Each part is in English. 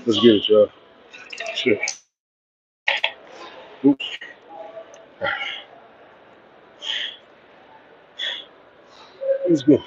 Let's get it, y'all. Shit. Oops. Let's go.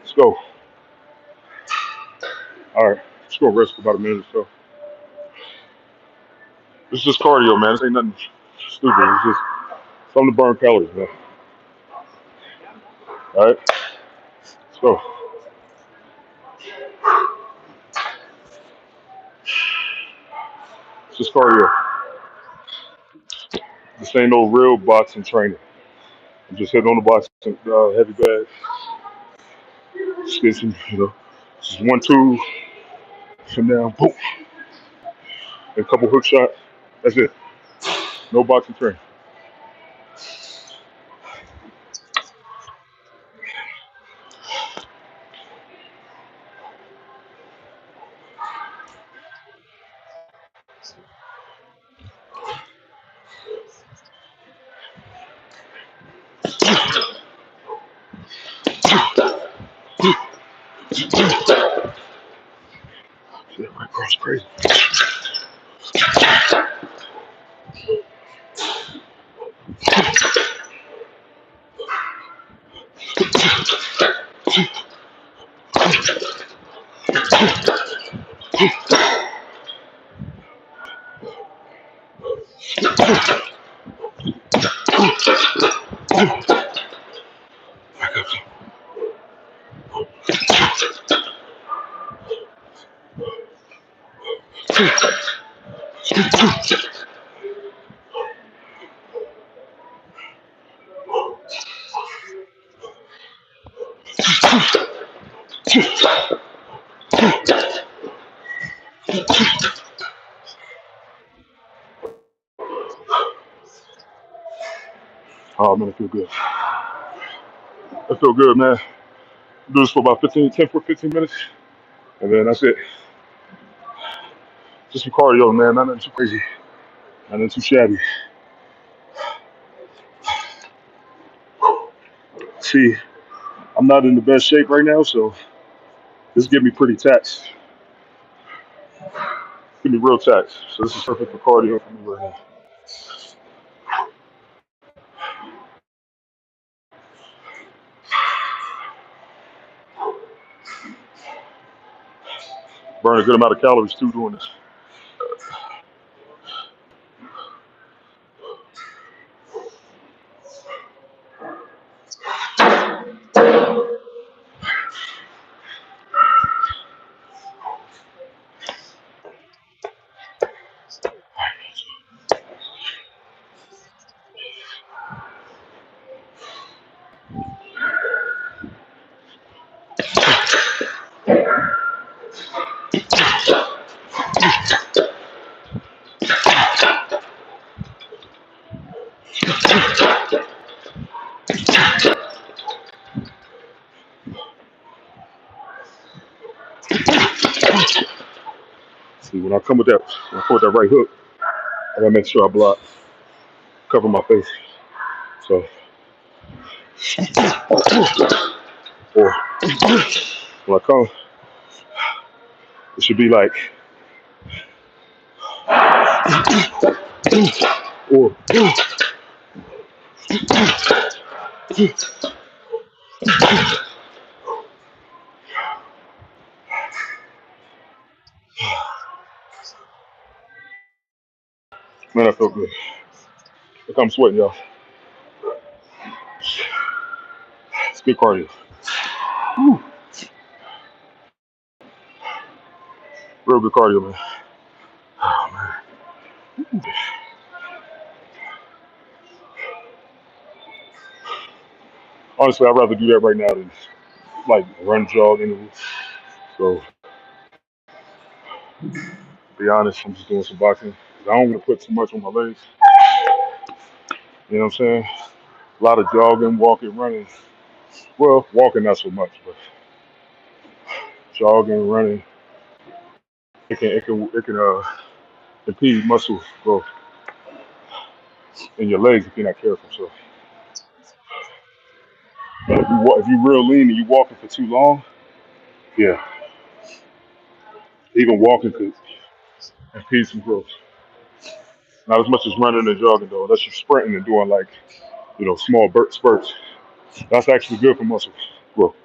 Let's go. All right. Let's go rest for about a minute or so. This is just cardio, man. This ain't nothing stupid. It's just something to burn calories, man. All right. Let's go. It's just cardio. This ain't no real boxing training. I'm just hitting on the boxing heavy bag. Just get some, just 1, 2, come down, boom, and a couple hook shots. That's it. No boxing training. Shit, my girl's crazy. Oh man, I feel good. I feel good, man. Do this for about 15 minutes, and then that's it. Just some cardio, man. Not nothing too crazy. Not nothing too shabby. See, I'm not in the best shape right now, so this get me pretty taxed. Get me real taxed. So this is perfect for cardio for me right now. Burn a good amount of calories too doing this. See, when I come with that, when I put that right hook, I gotta make sure I block, cover my face. So, or when I come, it should be like, or man, I feel good. Look, I'm sweating, y'all. It's good cardio. Whew. Real good cardio, man. Honestly, I'd rather do that right now than like run jog intervals. So to be honest, I'm just doing some boxing. 'Cause I don't want to put too much on my legs. You know what I'm saying? A lot of jogging, walking, running. Well, walking not so much, but jogging, running, it can impede muscle growth in your legs if you're not careful. So but if you real lean and you walking for too long, yeah, even walking could impede some growth. Not as much as running and jogging though, unless you're sprinting and doing like small spurts. That's actually good for muscle growth.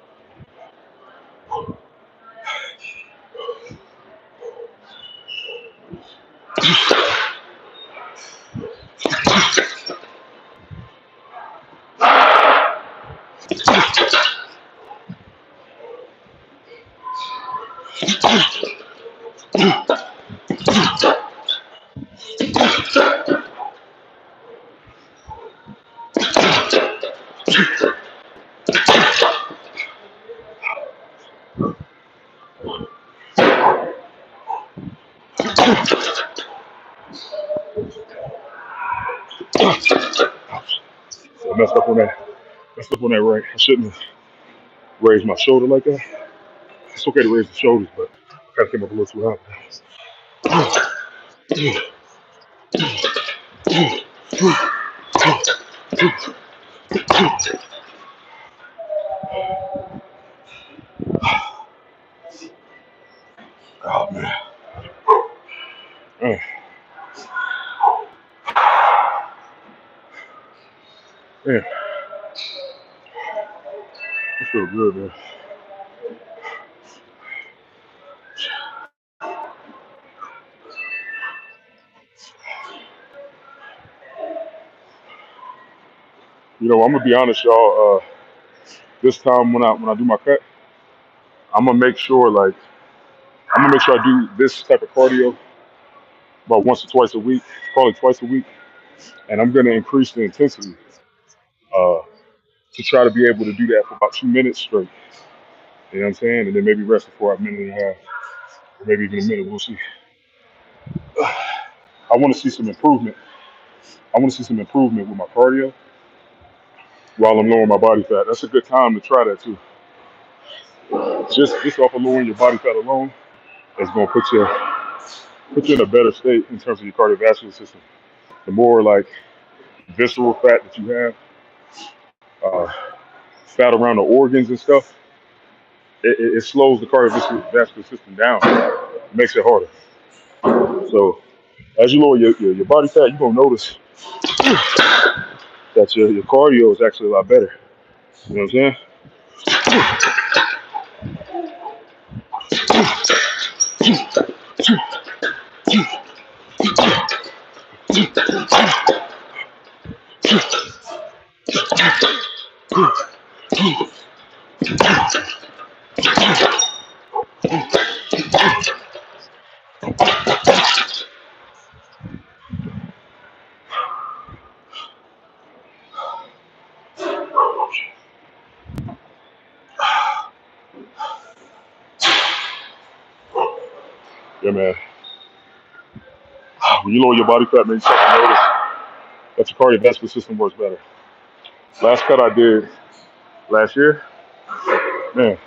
So I messed up on that. Messed up on that right. I shouldn't have raised my shoulder like that. It's okay to raise the shoulders, but I kind of came up a little too high. Oh man, man, man, I feel good, man. I'm gonna be honest, y'all. This time when I do my cut, I'm gonna make sure like I'm gonna make sure I do this type of cardio about once or twice a week, probably twice a week, and I'm gonna increase the intensity uh, to try to be able to do that for about 2 minutes straight. You know what I'm saying? And then maybe rest for a minute and a half, or maybe even a minute. We'll see. I want to see some improvement. I want to see some improvement with my cardio while I'm lowering my body fat. That's a good time to try that too. Just off of lowering your body fat alone, it's gonna put you in a better state in terms of your cardiovascular system. The more like visceral fat that you have, uh, fat around the organs and stuff, it slows the cardiovascular system down. It makes it harder. So as you lower your body fat, you're gonna notice that your cardio is actually a lot better. You know what I'm saying? Yeah, man. When you lower your body fat, man, you start to notice that your cardiovascular system works better. Last cut I did last year, man,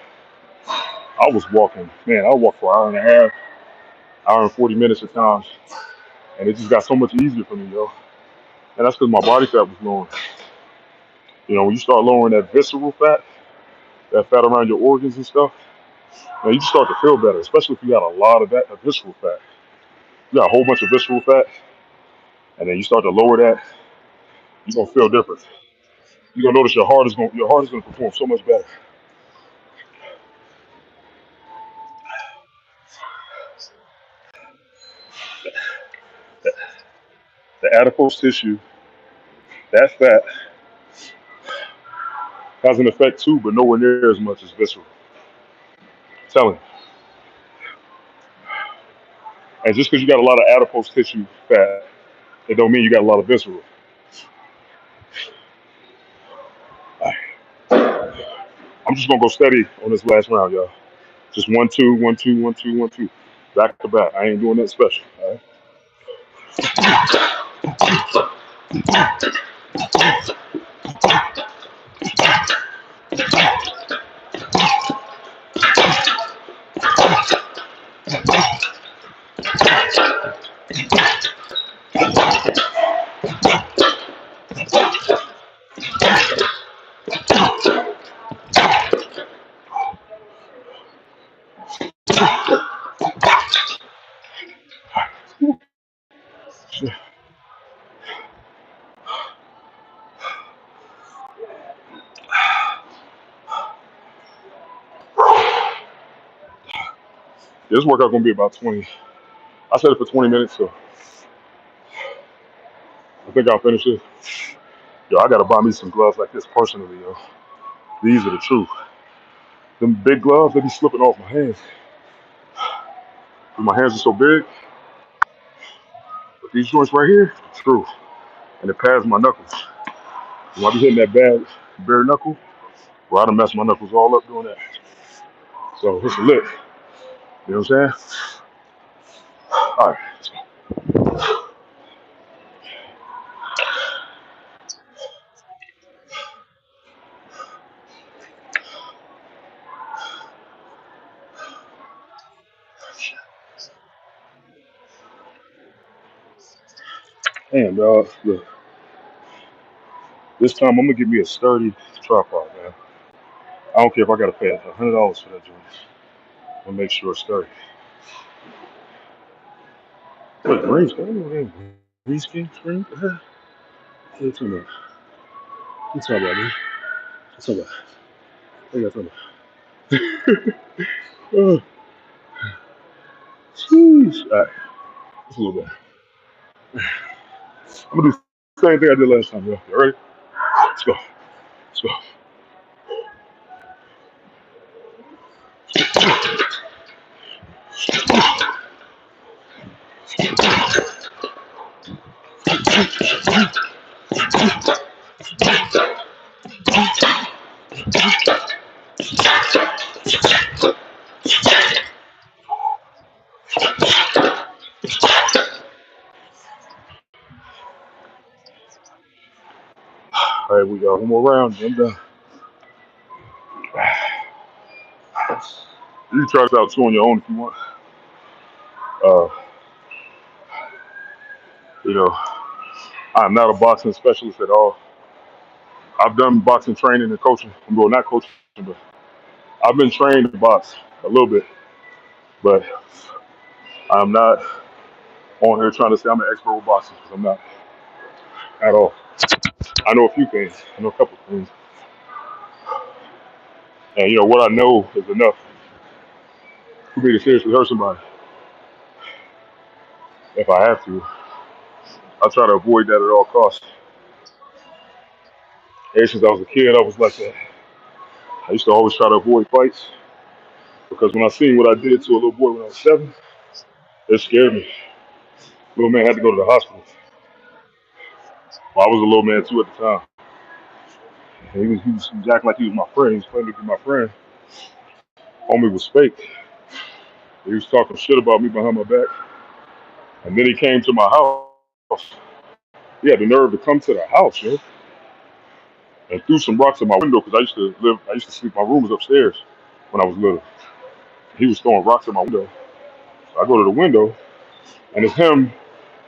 I was walking. Man, I walked for an hour and a half, hour and 40 minutes at times, and it just got so much easier for me, yo. And that's because my body fat was lowering. When you start lowering that visceral fat, that fat around your organs and stuff, man, you just start to feel better, especially if you got a lot of that visceral fat. You got a whole bunch of visceral fat, and then you start to lower that, you're gonna feel different. You're gonna notice your heart is gonna perform so much better. The adipose tissue, that fat has an effect too, but nowhere near as much as visceral. I'm telling you. And just because you got a lot of adipose tissue fat It don't mean you got a lot of visceral. I'm just gonna go steady on this last round, y'all. Just 1-2, 1-2, 1-2, 1-2, back to back. I ain't doing that special. All right? This workout gonna be about 20. I set it for 20 minutes, so I think I'll finish it. Yo, I gotta buy me some gloves like this personally, yo. These are the truth. Them big gloves, they be slipping off my hands. My hands are so big, but these joints right here, screw. And it pads my knuckles. When I be hitting that bad bare knuckle, well, I done messed my knuckles all up doing that. So it's a lit. You know what I'm saying? All right. Damn, dog. Look, this time I'm gonna give me a sturdy tripod, man. I don't care if I gotta pay $100 for that joint. I'll make sure it's sturdy. Wait, green screen? Green screen? What are you talking about? What you talking about, man? What's up? What you talking about? Oh, jeez. All right, just a little bit. I'm gonna do the same thing I did last time, yo. You ready? Let's go. Let's go. All right, we got one more round. I'm done. You can try this out too on your own if you want. Uh, you know, I'm not a boxing specialist at all. I've done boxing training and coaching. Well, not coaching, but I've been trained to box a little bit. But I'm not on here trying to say I'm an expert with boxing because I'm not at all. I know a few things. I know a couple of things. And, you know, what I know is enough for me to seriously hurt somebody if I have to. I try to avoid that at all costs. Ever since I was a kid, I was like that. I used to always try to avoid fights because when I seen what I did to a little boy when I was 7, it scared me. Little man had to go to the hospital. Well, I was a little man too at the time. And he was acting like he was my friend. He was claiming to be my friend. Homie was fake. He was talking shit about me behind my back. And then he came to my house. He had the nerve to come to the house, yo, and threw some rocks at my window because I used to sleep, my room was upstairs when I was little. He was throwing rocks at my window. So I go to the window, and it's him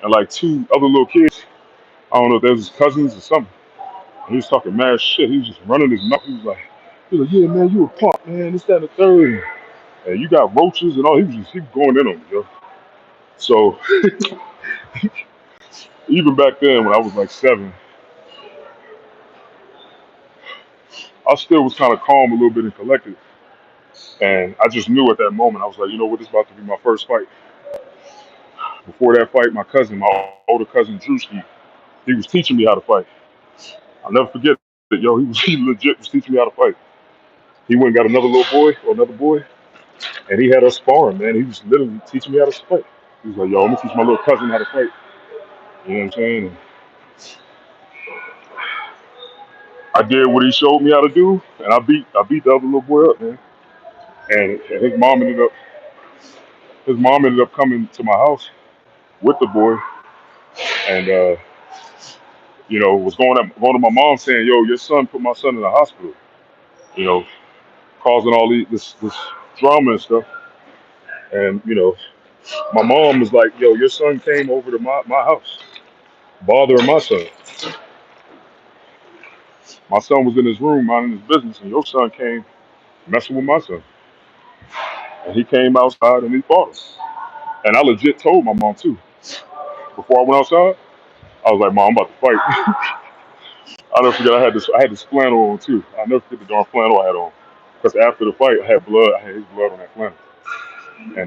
and like 2 other little kids. I don't know if they was his cousins or something. And he was talking mad shit. He was just running his mouth. He was like, yeah, man, you a punk, man. This, that, and the third. And you got roaches and all. He was going in on me, yo. So even back then, when I was like 7, I still was kind of calm a little bit and collected. And I just knew at that moment, I was like, you know what, this is about to be my first fight. Before that fight, my cousin, my older cousin Drewski, he was teaching me how to fight. I'll never forget that, yo, he legit was teaching me how to fight. He went and got another boy, and he had us sparring, man. He was literally teaching me how to fight. He was like, yo, I'm gonna teach my little cousin how to fight. You know what I'm saying? And I did what he showed me how to do, and I beat the other little boy up, man. And his mom ended up coming to my house with the boy, and was going to my mom saying, "Yo, your son put my son in the hospital," you know, causing all this drama and stuff. And my mom was like, "Yo, your son came over to my house, bothering my son. My son was in his room minding his business, and your son came messing with my son. And he came outside and he fought us." And I legit told my mom too. Before I went outside, I was like, "Mom, I'm about to fight." I never forget I had this flannel on too. I never forget the darn flannel I had on. Because after the fight, I had his blood on that flannel. And